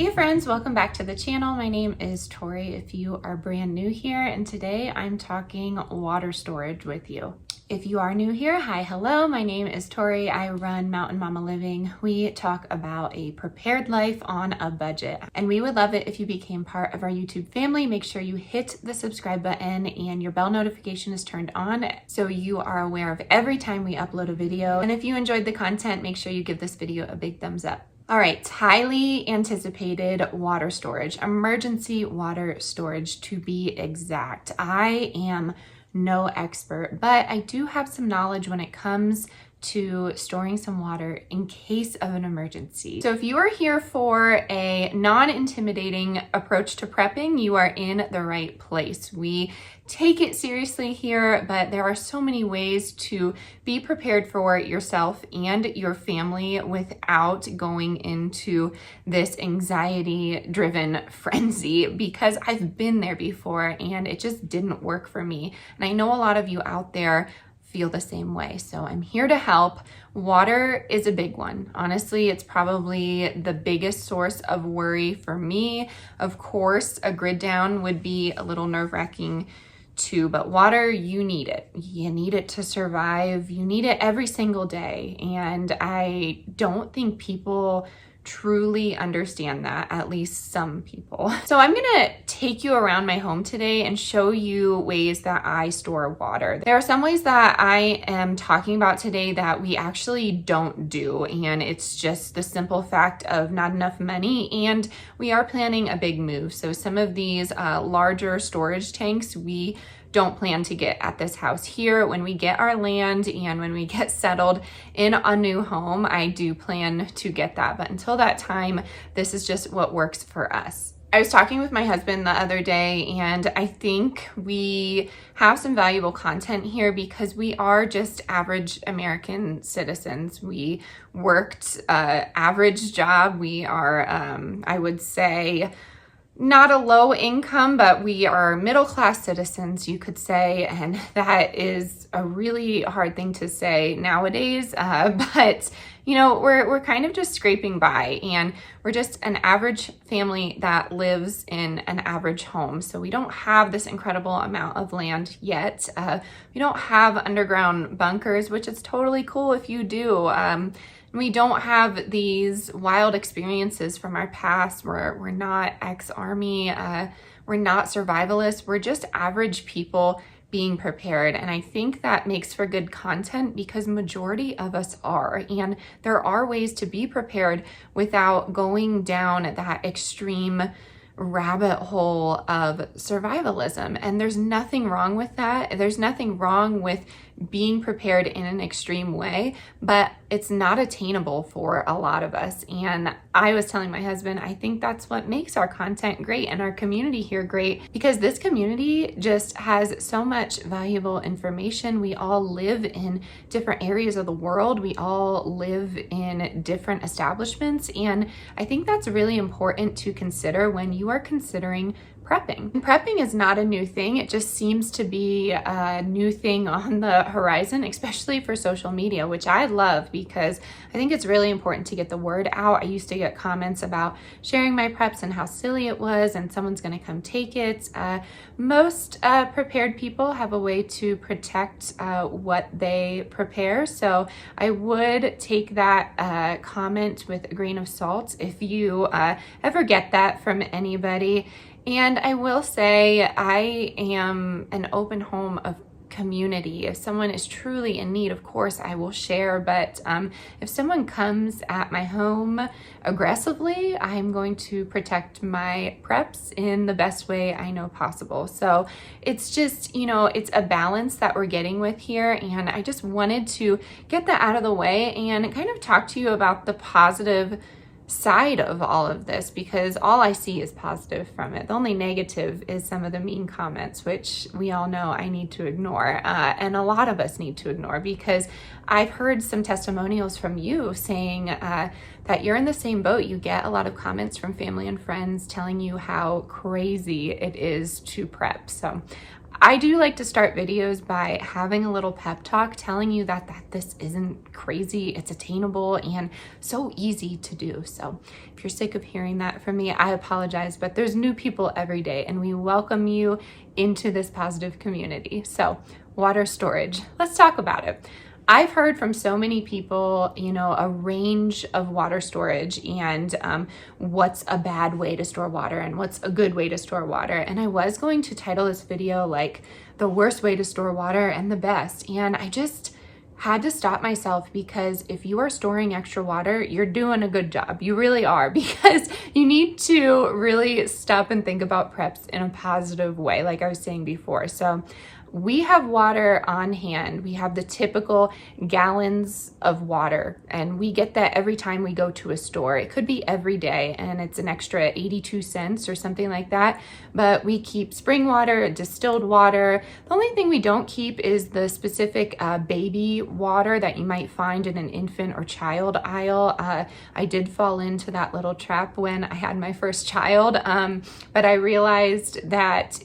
Hey friends, welcome back to the channel. My name is Tori if you are brand new here, and today I'm talking water storage with you. If you are new here, hi, hello, my name is Tori. I run Mountain Mama Living. We talk about a prepared life on a budget, and we would love it if you became part of our YouTube family. Make sure you hit the subscribe button and your bell notification is turned on so you are aware of every time we upload a video. And if you enjoyed the content, make sure you give this video a big thumbs up. All right, highly anticipated water storage, emergency water storage to be exact. I am no expert, but I do have some knowledge when it comes to storing some water in case of an emergency. So if you are here for a non-intimidating approach to prepping, you are in the right place. We take it seriously here, but there are so many ways to be prepared for yourself and your family without going into this anxiety-driven frenzy, because I've been there before and it just didn't work for me. And I know a lot of you out there feel the same way. So I'm here to help. Water is a big one. Honestly, it's probably the biggest source of worry for me. Of course, a grid down would be a little nerve-wracking too, but water, you need it. You need it to survive. You need it every single day. And I don't think people truly understand that, at least some people. So I'm gonna take you around my home today and show you ways that I store water. There are some ways that I am talking about today that we actually don't do, and it's just the simple fact of not enough money, and we are planning a big move. So some of these larger storage tanks we don't plan to get at this house here. When we get our land and when we get settled in a new home, I do plan to get that. But until that time, this is just what works for us. I was talking with my husband the other day, and I think we have some valuable content here because we are just average American citizens. We worked average job. We are, I would say, not a low income, but we are middle-class citizens, you could say, and that is a really hard thing to say nowadays, but you know, we're kind of just scraping by, and we're just an average family that lives in an average home. So we don't have this incredible amount of land yet. We don't have underground bunkers, which is totally cool if you do. We don't have these wild experiences from our past. We're not ex-army, we're not survivalists, we're just average people being prepared. And I think that makes for good content because majority of us are, and there are ways to be prepared without going down that extreme rabbit hole of survivalism. And there's nothing wrong with that. There's nothing wrong with being prepared in an extreme way, but it's not attainable for a lot of us. And I was telling my husband, I think that's what makes our content great and our community here great, because this community just has so much valuable information. We all live in different areas of the world. We all live in different establishments. And I think that's really important to consider when you are considering prepping. And prepping is not a new thing. It just seems to be a new thing on the horizon, especially for social media, which I love because I think it's really important to get the word out. I used to get comments about sharing my preps and how silly it was and someone's gonna come take it. Most prepared people have a way to protect what they prepare. So I would take that comment with a grain of salt if you ever get that from anybody. And I will say I am an open home of community. If someone is truly in need, of course I will share, but if someone comes at my home aggressively, I'm going to protect my preps in the best way I know possible. So it's just, you know, it's a balance that we're getting with here, and I just wanted to get that out of the way and kind of talk to you about the positive side of all of this, because all I see is positive from it. The only negative is some of the mean comments, which we all know I need to ignore, and a lot of us need to ignore, because I've heard some testimonials from you saying that you're in the same boat. You get a lot of comments from family and friends telling you how crazy it is to prep. So I do like to start videos by having a little pep talk, telling you that this isn't crazy, it's attainable and so easy to do. So if you're sick of hearing that from me, I apologize, but there's new people every day and we welcome you into this positive community. So water storage, let's talk about it. I've heard from so many people, you know, a range of water storage and what's a bad way to store water and what's a good way to store water. And I was going to title this video like the worst way to store water and the best. And I just had to stop myself, because if you are storing extra water, you're doing a good job. You really are, because you need to really stop and think about preps in a positive way, like I was saying before. So we have water on hand. We have the typical gallons of water, and we get that every time we go to a store. It could be every day, and it's an extra 82 cents or something like that. But we keep spring water, distilled water. The only thing we don't keep is the specific baby water that you might find in an infant or child aisle. I did fall into that little trap when I had my first child, but I realized that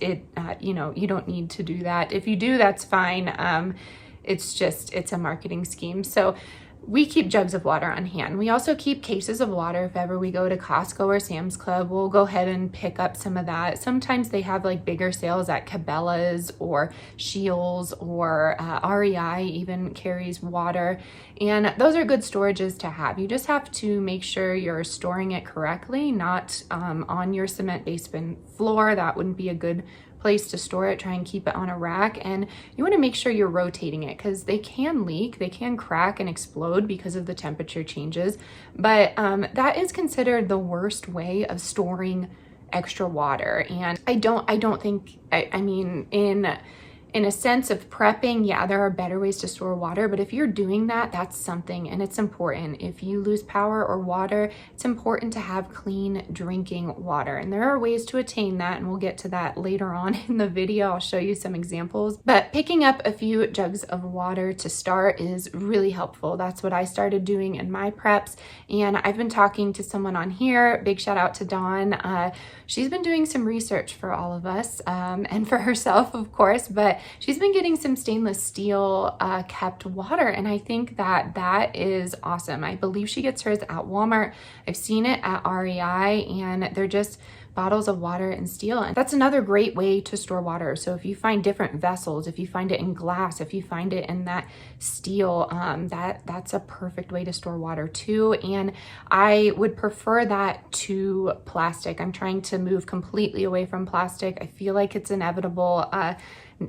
you know, you don't need to do that. If you do, that's fine. It's a marketing scheme. So we keep jugs of water on hand. We also keep cases of water. If ever we go to Costco or Sam's Club, we'll go ahead and pick up some of that. Sometimes they have like bigger sales at Cabela's or Scheels, or REI even carries water. And those are good storages to have. You just have to make sure you're storing it correctly, not on your cement basement floor. That wouldn't be a good place to store it. Try and keep it on a rack, and you want to make sure you're rotating it, because they can leak, they can crack and explode because of the temperature changes. But that is considered the worst way of storing extra water. And I don't think, I mean, in a sense of prepping, yeah, there are better ways to store water, but if you're doing that, that's something, and it's important. If you lose power or water, it's important to have clean drinking water, and there are ways to attain that, and we'll get to that later on in the video. I'll show you some examples, but picking up a few jugs of water to start is really helpful. That's what I started doing in my preps, and I've been talking to someone on here, big shout out to Dawn. She's been doing some research for all of us, and for herself, of course, but she's been getting some stainless steel kept water, and I think that is awesome. I believe she gets hers at Walmart. I've seen it at REI, and they're just bottles of water in steel, and that's another great way to store water. So if you find different vessels, if you find it in glass, if you find it in that steel, that's a perfect way to store water too. And I would prefer that to plastic. I'm trying to move completely away from plastic. I feel like it's inevitable,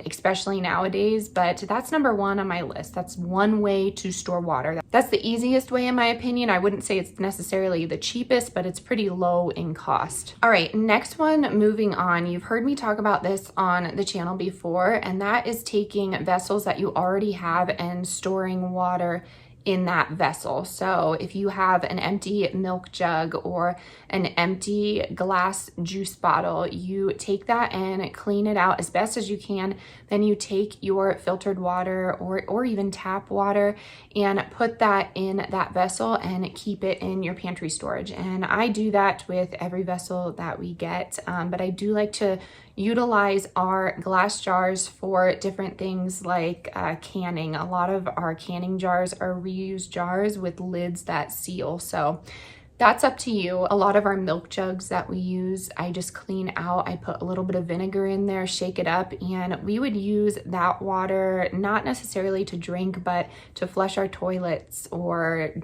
especially nowadays, but that's number one on my list. That's one way to store water. That's the easiest way in my opinion. I wouldn't say it's necessarily the cheapest, but it's pretty low in cost. All right, next one, moving on. You've heard me talk about this on the channel before, and that is taking vessels that you already have and storing water in that vessel. So if you have an empty milk jug or an empty glass juice bottle, you take that and clean it out as best as you can. Then you take your filtered water or even tap water and put that in that vessel and keep it in your pantry storage. And I do that with every vessel that we get, but I do like to utilize our glass jars for different things like canning. A lot of our canning jars are reused jars with lids that seal. So that's up to you. A lot of our milk jugs that we use, I just clean out. I put a little bit of vinegar in there, shake it up, and we would use that water not necessarily to drink, but to flush our toilets or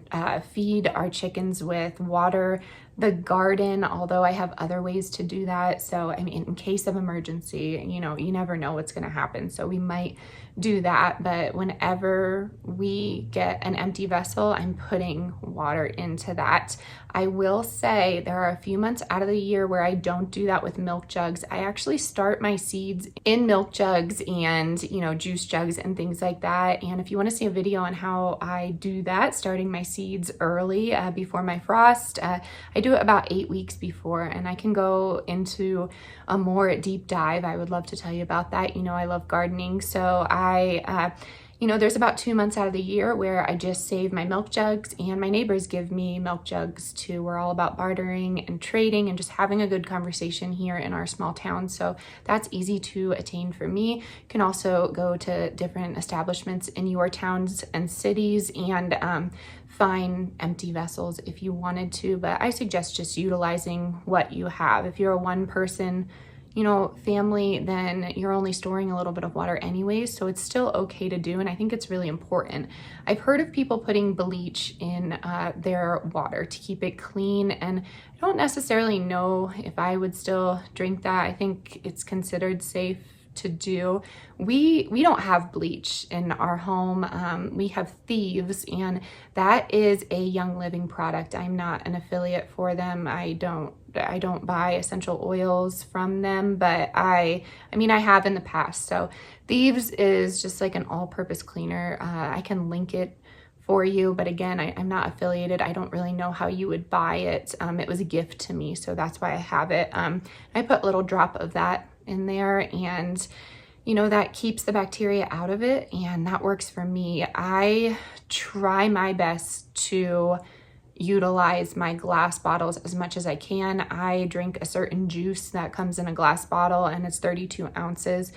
feed our chickens with, water the garden, although I have other ways to do that. So I mean, in case of emergency, you know, you never know what's going to happen. So we might do that, but whenever we get an empty vessel, I'm putting water into that. I will say there are a few months out of the year where I don't do that with milk jugs. I actually start my seeds in milk jugs and, you know, juice jugs and things like that. And if you want to see a video on how I do that, starting my seeds early before my frost, I do it about 8 weeks before, and I can go into a more deep dive. I would love to tell you about that. You know, I love gardening, so you know, there's about 2 months out of the year where I just save my milk jugs, and my neighbors give me milk jugs too. We're all about bartering and trading and just having a good conversation here in our small town. So that's easy to attain for me. You can also go to different establishments in your towns and cities and find empty vessels if you wanted to, but I suggest just utilizing what you have. If you're a one person, you know, family, then you're only storing a little bit of water anyways, so it's still okay to do, and I think it's really important. I've heard of people putting bleach in their water to keep it clean, and I don't necessarily know if I would still drink that. I think it's considered safe to do. We don't have bleach in our home. We have Thieves, and that is a Young Living product. I'm not an affiliate for them. I don't buy essential oils from them, but I mean, I have in the past. So Thieves is just like an all-purpose cleaner. I can link it for you, but again, I'm not affiliated. I don't really know how you would buy it. It was a gift to me, so that's why I have it. I put a little drop of that in there, and you know, that keeps the bacteria out of it, and that works for me. I try my best to utilize my glass bottles as much as I can. I drink a certain juice that comes in a glass bottle, and it's 32 ounces.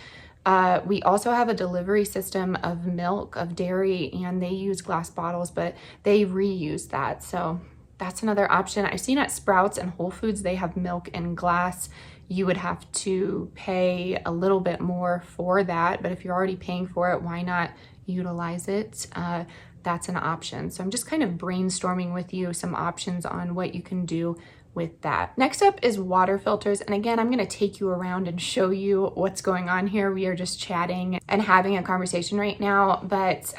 We also have a delivery system of milk, of dairy, and they use glass bottles, but they reuse that. So that's another option. I've seen at Sprouts and Whole Foods, they have milk in glass. You would have to pay a little bit more for that, but if you're already paying for it, why not utilize it? That's an option. So I'm just kind of brainstorming with you some options on what you can do with that. Next up is water filters. And again, I'm gonna take you around and show you what's going on here. We are just chatting and having a conversation right now, but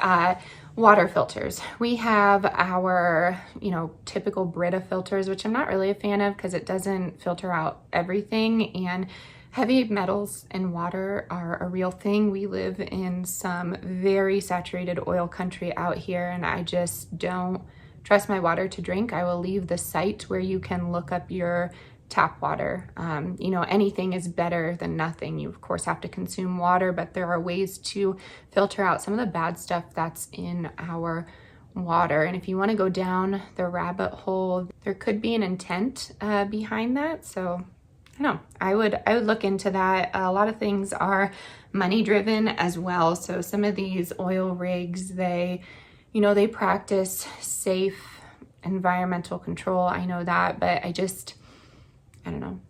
water filters. We have our, you know, typical Brita filters, which I'm not really a fan of because it doesn't filter out everything, and heavy metals in water are a real thing. We live in some very saturated oil country out here, and I just don't trust my water to drink. I will leave the site where you can look up your tap water. You know, anything is better than nothing. You of course have to consume water, but there are ways to filter out some of the bad stuff that's in our water. And if you want to go down the rabbit hole, there could be an intent behind that. So I don't know, I would look into that. A lot of things are money driven as well. So some of these oil rigs, they practice safe environmental control. I know that, but I don't know.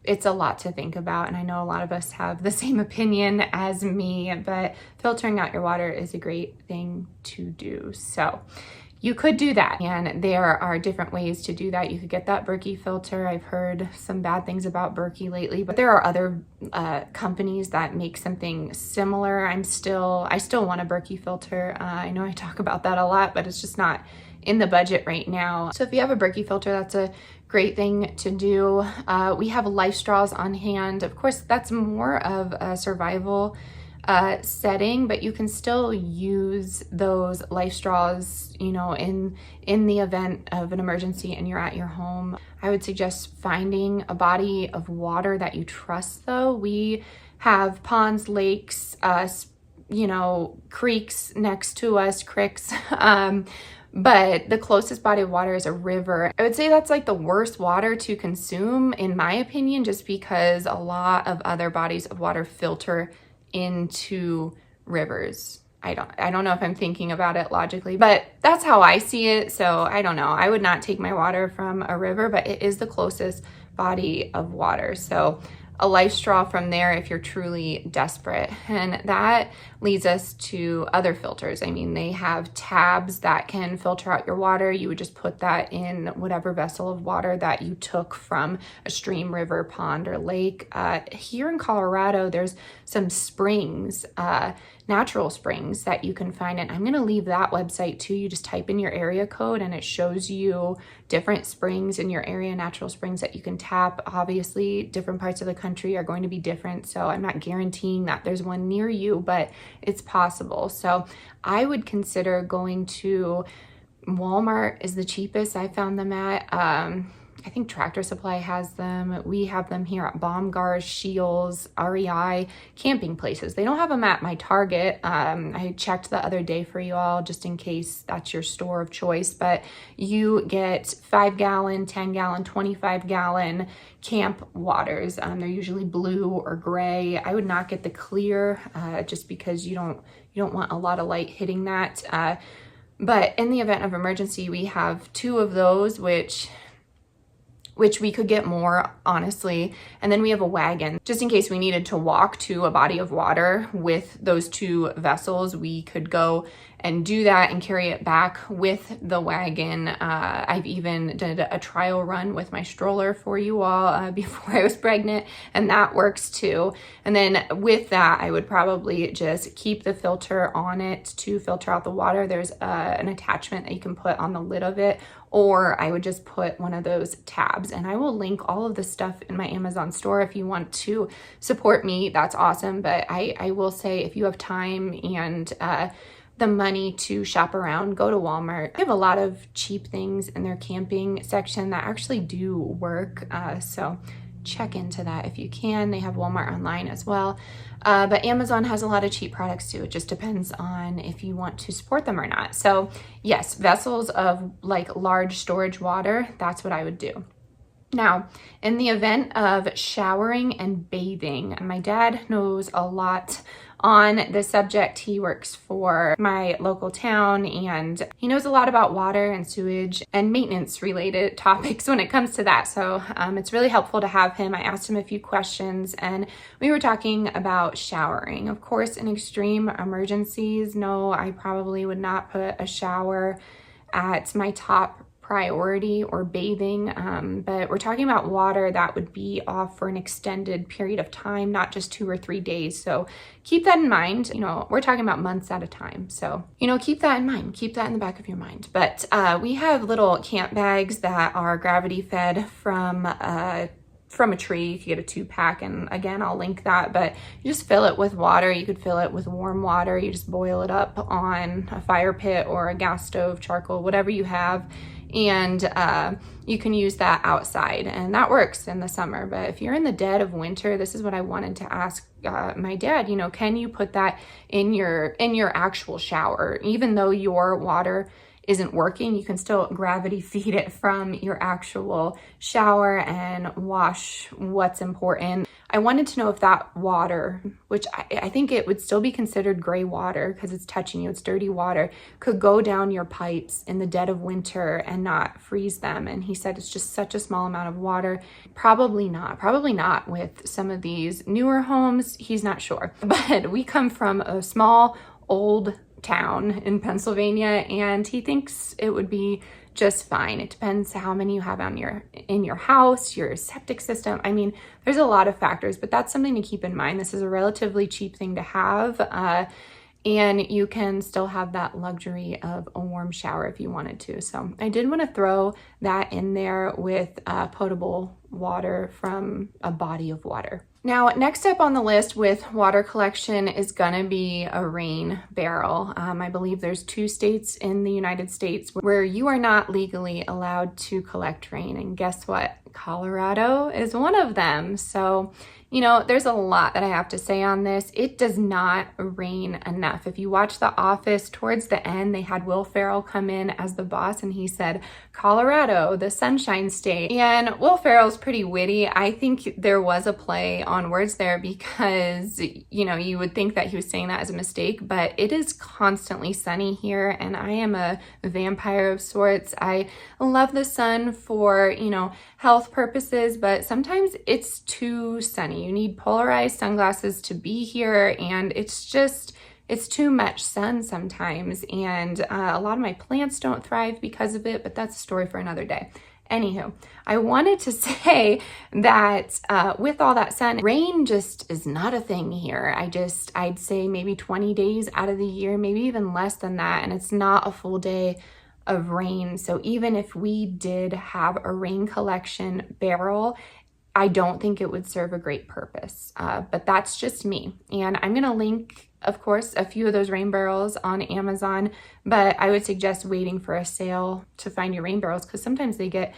It's a lot to think about, and I know a lot of us have the same opinion as me, but filtering out your water is a great thing to do. So you could do that, and there are different ways to do that. You could get that Berkey filter. I've heard some bad things about Berkey lately, but there are other companies that make something similar. I still want a Berkey filter. I know I talk about that a lot, but it's just not in the budget right now. So if you have a Berkey filter, that's a great thing to do. We have life straws on hand. Of course, that's more of a survival setting, but you can still use those life straws, you know, in the event of an emergency and you're at your home. I would suggest finding a body of water that you trust though. We have ponds, lakes, you know, creeks next to us, creeks, but the closest body of water is a river. I would say that's like the worst water to consume, in my opinion, just because a lot of other bodies of water filter into rivers. I don't know if I'm thinking about it logically, but that's how I see it. So I don't know. I would not take my water from a river, but it is the closest body of water. So a life straw from there if you're truly desperate. And that leads us to other filters. I mean, they have tabs that can filter out your water. You would just put that in whatever vessel of water that you took from a stream, river, pond, or lake. Here in Colorado, there's some springs, natural springs that you can find. And I'm going to leave that website too. You just type in your area code and it shows you different springs in your area, natural springs that you can tap. Obviously, different parts of the country are going to be different. So I'm not guaranteeing that there's one near you, but it's possible. So I would consider going to Walmart is the cheapest I found them at. I think Tractor Supply has them. We have them here at Baumgars, Shields, REI, camping places. They don't have them at my Target. I checked the other day for you all just in case that's your store of choice, but you get 5-gallon, 10-gallon, 25-gallon camp waters. They're usually blue or gray. I would not get the clear just because you don't want a lot of light hitting that. But in the event of emergency, we have 2 of those, which we could get more, honestly. And then we have a wagon, just in case we needed to walk to a body of water with those 2 vessels, we could go and do that and carry it back with the wagon. I've even did a trial run with my stroller for you all before I was pregnant, and that works too. And then with that, I would probably just keep the filter on it to filter out the water. There's an attachment that you can put on the lid of it, or I would just put one of those tabs. And I will link all of the stuff in my Amazon store if you want to support me. That's awesome. But I will say, if you have time and the money to shop around, go to Walmart. They have a lot of cheap things in their camping section that actually do work. So check into that if you can. They have Walmart online as well. But Amazon has a lot of cheap products too. It just depends on if you want to support them or not. So yes, vessels of like large storage water, that's what I would do. Now, in the event of showering and bathing, my dad knows a lot on the subject. He works for my local town and he knows a lot about water and sewage and maintenance related topics when it comes to that. So it's really helpful to have him. I asked him a few questions and we were talking about showering. Of course, in extreme emergencies, no, I probably would not put a shower at my top priority or bathing, but we're talking about water that would be off for an extended period of time, not just 2 or 3 days. So keep that in mind. You know, we're talking about months at a time. So, you know, keep that in mind. Keep that in the back of your mind. But we have little camp bags that are gravity fed from a tree. You could get a 2-pack, and again, I'll link that, but you just fill it with water. You could fill it with warm water. You just boil it up on a fire pit or a gas stove, charcoal, whatever you have. And you can use that outside, and that works in the summer. But if you're in the dead of winter, this is what I wanted to ask my dad, you know, can you put that in your actual shower? Even though your water isn't working, you can still gravity feed it from your actual shower and wash what's important. I wanted to know if that water, which I think it would still be considered gray water because it's touching you, it's dirty water, could go down your pipes in the dead of winter and not freeze them. And he said it's just such a small amount of water. Probably not with some of these newer homes. He's not sure. But we come from a small, old town in Pennsylvania, and he thinks it would be just fine. It depends how many you have in your house, your septic system. I mean, there's a lot of factors, but that's something to keep in mind. This is a relatively cheap thing to have, and you can still have that luxury of a warm shower if you wanted to. So I did want to throw that in there with potable water from a body of water. Now, next up on the list with water collection is gonna be a rain barrel. I believe there's 2 states in the United States where you are not legally allowed to collect rain. And guess what? Colorado is one of them. So, you know, there's a lot that I have to say on this. It does not rain enough. If you watch The Office, towards the end, they had Will Ferrell come in as the boss and he said, Colorado, the Sunshine State. And Will Ferrell's pretty witty. I think there was a play on words there because, you know, you would think that he was saying that as a mistake, but it is constantly sunny here and I am a vampire of sorts. I love the sun for, you know, health purposes, but sometimes it's too sunny. You need polarized sunglasses to be here, and it's too much sun sometimes, and a lot of my plants don't thrive because of it, but that's a story for another day. Anywho, I wanted to say that with all that sun, rain just is not a thing here. I'd say maybe 20 days out of the year, maybe even less than that, and it's not a full day of rain. So even if we did have a rain collection barrel, I don't think it would serve a great purpose, but that's just me. And I'm gonna link, of course, a few of those rain barrels on Amazon, but I would suggest waiting for a sale to find your rain barrels because sometimes they get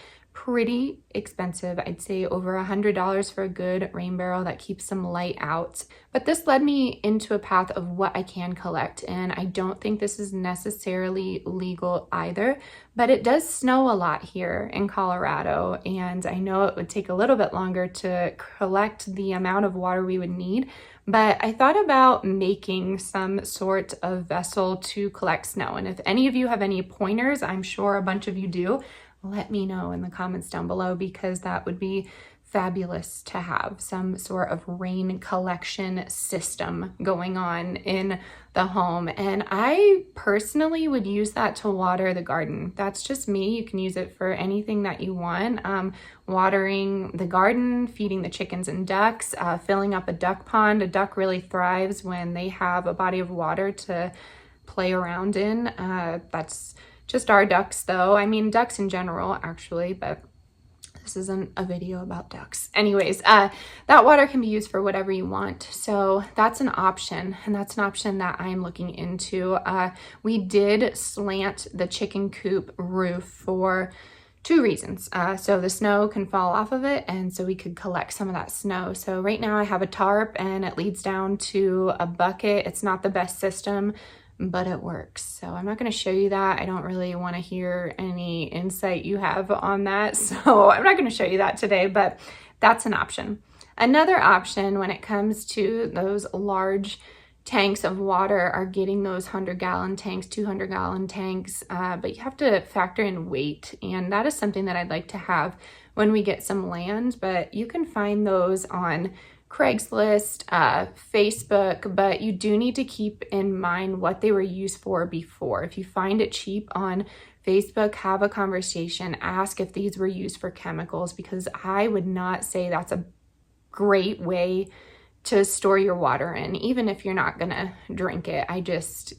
pretty expensive. I'd say over $100 for a good rain barrel that keeps some light out. But this led me into a path of what I can collect, and I don't think this is necessarily legal either, but it does snow a lot here in Colorado, and I know it would take a little bit longer to collect the amount of water we would need, but I thought about making some sort of vessel to collect snow. And if any of you have any pointers, I'm sure a bunch of you do, let me know in the comments down below, because that would be fabulous to have some sort of rain collection system going on in the home. And I personally would use that to water the garden. That's just me. You can use it for anything that you want. Watering the garden, feeding the chickens and ducks, filling up a duck pond. A duck really thrives when they have a body of water to play around in. That's just our ducks though. I mean, ducks in general actually, but this isn't a video about ducks. Anyways, that water can be used for whatever you want. So that's an option, and that's an option that I'm looking into. We did slant the chicken coop roof for 2 reasons. So the snow can fall off of it, and so we could collect some of that snow. So right now I have a tarp and it leads down to a bucket. It's not the best system, but it works. So I'm not going to show you that. I don't really want to hear any insight you have on that. So I'm not going to show you that today, but that's an option. Another option when it comes to those large tanks of water are getting those 100-gallon tanks, 200-gallon tanks, but you have to factor in weight. And that is something that I'd like to have when we get some land, but you can find those on Craigslist, Facebook, but you do need to keep in mind what they were used for before. If you find it cheap on Facebook, have a conversation, ask if these were used for chemicals, because I would not say that's a great way to store your water in, even if you're not gonna drink it.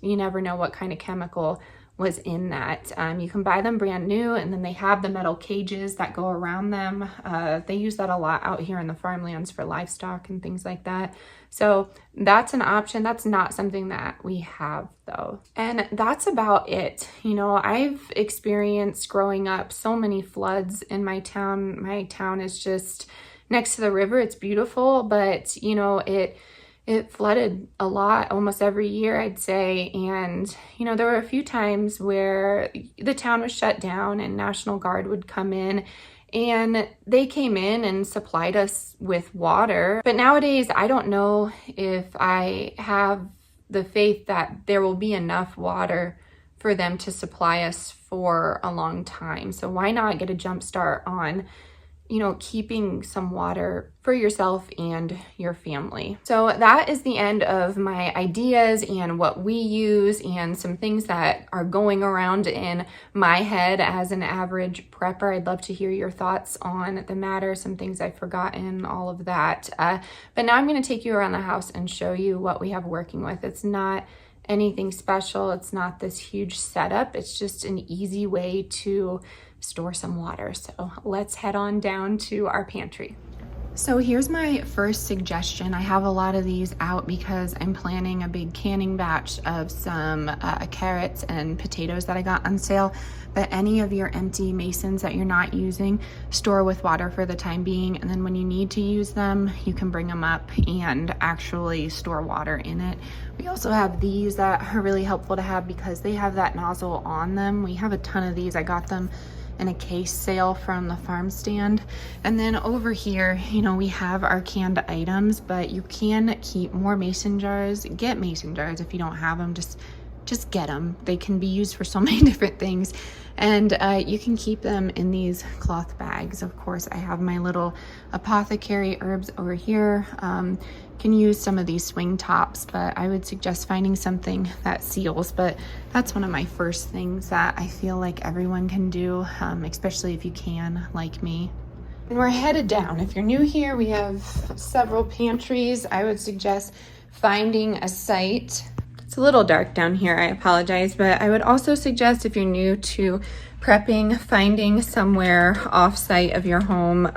You never know what kind of chemical was in that. You can buy them brand new, and then they have the metal cages that go around them. They use that a lot out here in the farmlands for livestock and things like that. So that's an option. That's not something that we have though. And that's about it. You know, I've experienced growing up so many floods in my town. My town is just next to the river. It's beautiful, but you know, it flooded a lot, almost every year, I'd say. And, you know, there were a few times where the town was shut down and National Guard would come in, and they came in and supplied us with water. But nowadays, I don't know if I have the faith that there will be enough water for them to supply us for a long time. So why not get a jump start on, you know, keeping some water for yourself and your family. So that is the end of my ideas and what we use and some things that are going around in my head as an average prepper. I'd love to hear your thoughts on the matter, some things I've forgotten, all of that. But now I'm going to take you around the house and show you what we have working with. It's not anything special. It's not this huge setup. It's just an easy way to store some water. So let's head on down to our pantry. So here's my first suggestion. I have a lot of these out because I'm planning a big canning batch of some carrots and potatoes that I got on sale. But any of your empty masons that you're not using, store with water for the time being. And then when you need to use them, you can bring them up and actually store water in it. We also have these that are really helpful to have because they have that nozzle on them. We have a ton of these. I got them in a case sale from the farm stand. And then over here, you know, we have our canned items, but you can keep more mason jars. Get mason jars if you don't have them. Just get them. They can be used for so many different things. And you can keep them in these cloth bags. Of course, I have my little apothecary herbs over here. Can use some of these swing tops, but I would suggest finding something that seals. But that's one of my first things that I feel like everyone can do, especially if you can, like me. And we're headed down. If you're new here, we have several pantries. I would suggest finding a site. It's a little dark down here, I apologize, but I would also suggest if you're new to prepping, finding somewhere off-site of your home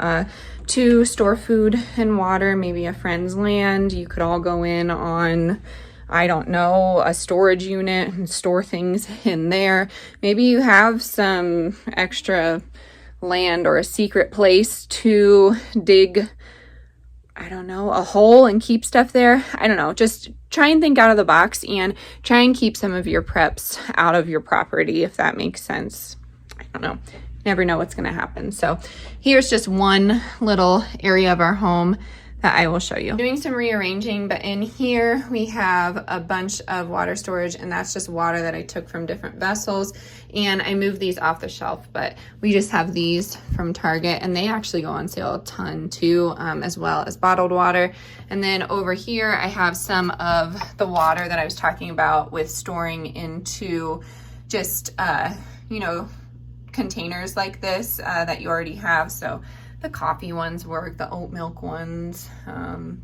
to store food and water, maybe a friend's land. You could all go in on, I don't know, a storage unit and store things in there. Maybe you have some extra land or a secret place to dig, I don't know, a hole and keep stuff there. I don't know. Just try and think out of the box and try and keep some of your preps out of your property, if that makes sense. I don't know. Never know what's going to happen. So here's just one little area of our home that I will show you. Doing some rearranging, but in here we have a bunch of water storage, and that's just water that I took from different vessels, and I moved these off the shelf, but we just have these from Target, and they actually go on sale a ton too, as well as bottled water. And then over here I have some of the water that I was talking about with storing into just you know, containers like this that you already have. So the coffee ones work, the oat milk ones,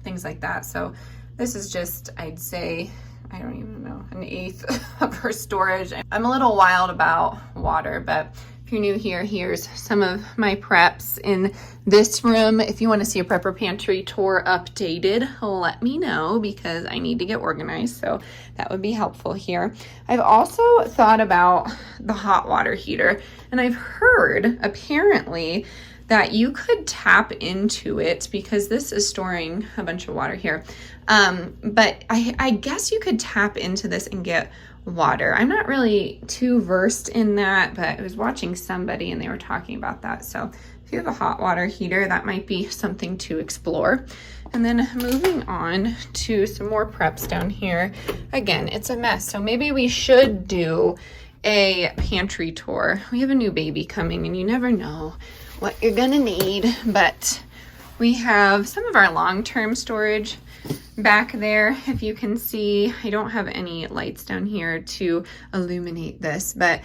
things like that. So this is just, I'd say, I don't even know, an eighth of her storage. I'm a little wild about water, but if you're new here, here's some of my preps in this room. If you want to see a prepper pantry tour updated, let me know because I need to get organized. So that would be helpful here. I've also thought about the hot water heater, and I've heard apparently that you could tap into it because this is storing a bunch of water here. But I guess you could tap into this and get water. I'm not really too versed in that, but I was watching somebody and they were talking about that. So if you have a hot water heater, that might be something to explore. And then moving on to some more preps down here. Again, it's a mess. So maybe we should do a pantry tour. We have a new baby coming and you never know what you're gonna need, but we have some of our long-term storage back there. If you can see, I don't have any lights down here to illuminate this, but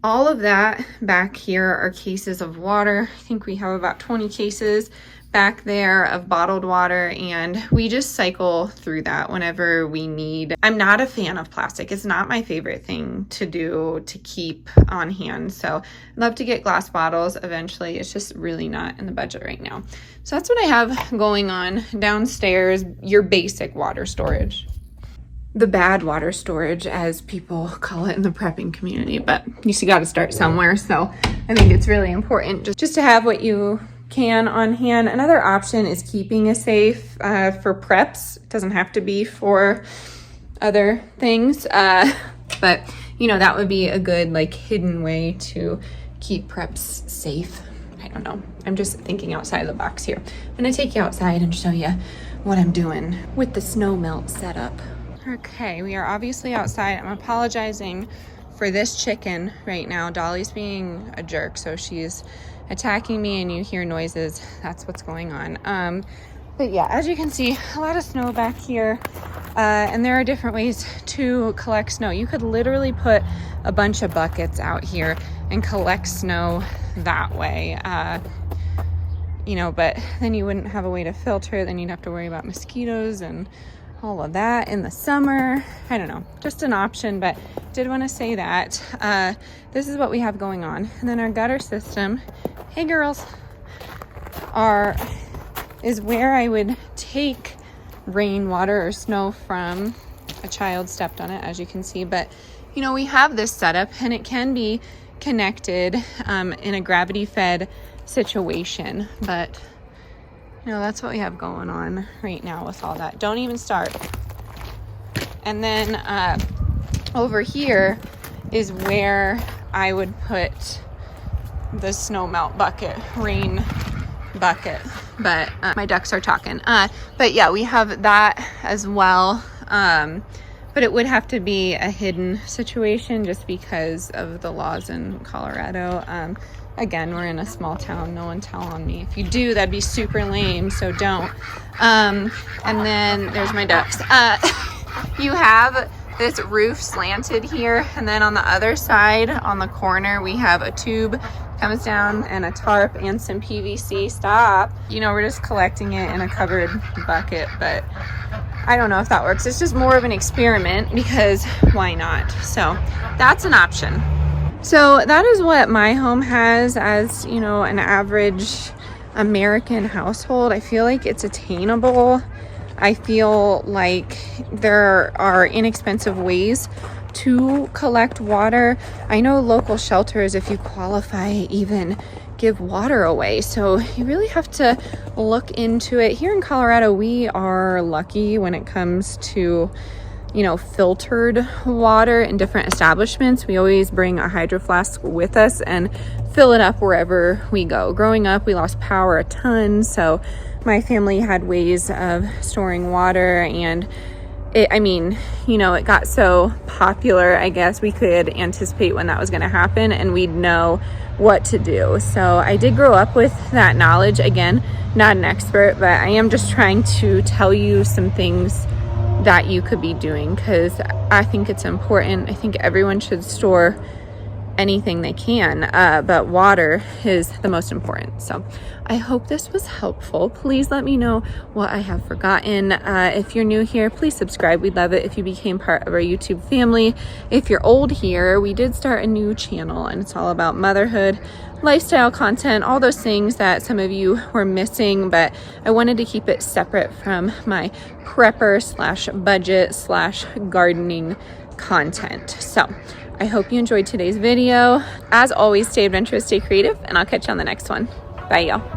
all of that back here are cases of water. I think we have about 20 cases back there of bottled water, and we just cycle through that whenever we need. I'm not a fan of plastic. It's not my favorite thing to do to keep on hand. So I'd love to get glass bottles eventually. It's just really not in the budget right now. So that's what I have going on downstairs, your basic water storage. The bad water storage, as people call it in the prepping community, but you got to start somewhere. So I think it's really important just to have what you can on hand. Another option is keeping a safe for preps. It doesn't have to be for other things, but you know, that would be a good like hidden way to keep preps safe. I don't know. I'm just thinking outside of the box here. I'm gonna take you outside and show you what I'm doing with the snow melt setup. Okay, we are obviously outside. I'm apologizing for this chicken right now. Dolly's being a jerk, so she's attacking me and you hear noises. That's what's going on. But yeah, as you can see, a lot of snow back here, and there are different ways to collect snow. You could literally put a bunch of buckets out here and collect snow that way, you know, but then you wouldn't have a way to filter it. Then you'd have to worry about mosquitoes and all of that in the summer. I don't know, just an option, but did want to say that this is what we have going on. And then our gutter system, hey girls, is where I would take rainwater or snow from. A child stepped on it, as you can see, but you know, we have this setup and it can be connected in a gravity fed situation, but you know, that's what we have going on right now with all that. Don't even start. And then over here is where I would put the snow melt bucket, rain bucket. But my ducks are talking. But yeah, we have that as well. But it would have to be a hidden situation just because of the laws in Colorado. Again, we're in a small town. No one tell on me. If you do, that'd be super lame, so don't. And then there's my ducks. You have this roof slanted here, and then on the other side, on the corner, we have a tube comes down and a tarp and some PVC. Stop. You know, we're just collecting it in a covered bucket, but I don't know if that works. It's just more of an experiment because why not? So that's an option. So that is what my home has as, you know, an average American household. I feel like it's attainable. I feel like there are inexpensive ways to collect water. I know local shelters, if you qualify, even give water away. So you really have to look into it. Here in Colorado, we are lucky when it comes to, you know, filtered water in different establishments. We always bring a hydro flask with us and fill it up wherever we go. Growing up, we lost power a ton, so my family had ways of storing water, and I mean, you know, it got so popular, I guess we could anticipate when that was going to happen and we'd know what to do. So I did grow up with that knowledge. Again, not an expert, but I am just trying to tell you some things that you could be doing, because I think it's important. I think everyone should store anything they can, but water is the most important. So I hope this was helpful. Please let me know what I have forgotten. If you're new here, please subscribe. We'd love it if you became part of our YouTube family. If you're old here, we did start a new channel, and it's all about motherhood, lifestyle content, all those things that some of you were missing, but I wanted to keep it separate from my prepper slash budget slash gardening content. So I hope you enjoyed today's video. As always, stay adventurous, stay creative, and I'll catch you on the next one. Bye, y'all.